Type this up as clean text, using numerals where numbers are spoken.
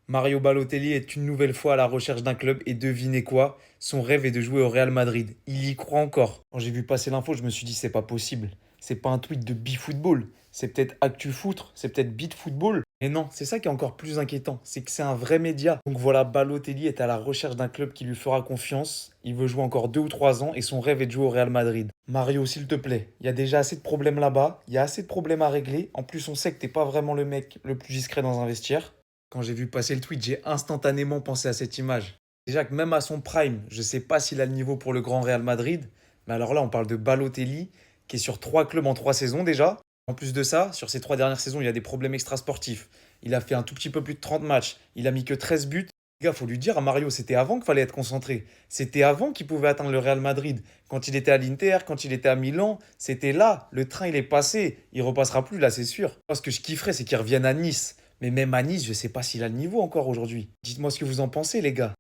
Mario Balotelli est une nouvelle fois à la recherche d'un club et devinez quoi? Son rêve est de jouer au Real Madrid. Il y croit encore. Quand j'ai vu passer l'info, je me suis dit c'est pas possible. C'est pas un tweet de BeFootball. C'est peut-être ActuFoot, c'est peut-être BeatFootball. Et non, c'est ça qui est encore plus inquiétant, c'est que c'est un vrai média. Donc voilà, Balotelli est à la recherche d'un club qui lui fera confiance. Il veut jouer encore 2 ou 3 ans et son rêve est de jouer au Real Madrid. Mario, s'il te plaît, il y a déjà assez de problèmes là-bas, il y a assez de problèmes à régler. En plus, on sait que t'es pas vraiment le mec le plus discret dans un vestiaire. Quand j'ai vu passer le tweet, j'ai instantanément pensé à cette image. Déjà que même à son prime, je ne sais pas s'il a le niveau pour le grand Real Madrid. Mais alors là, on parle de Balotelli, qui est sur 3 clubs en 3 saisons déjà. En plus de ça, sur ces 3 dernières saisons, il y a des problèmes extrasportifs. Il a fait un tout petit peu plus de 30 matchs. Il a mis que 13 buts. Les gars, faut lui dire à Mario, c'était avant qu'il fallait être concentré. C'était avant qu'il pouvait atteindre le Real Madrid. Quand il était à l'Inter, quand il était à Milan, c'était là. Le train, il est passé. Il repassera plus là, c'est sûr. Moi, ce que je kifferais, c'est qu'il revienne à Nice. Mais même à Nice, je sais pas s'il a le niveau encore aujourd'hui. Dites-moi ce que vous en pensez, les gars.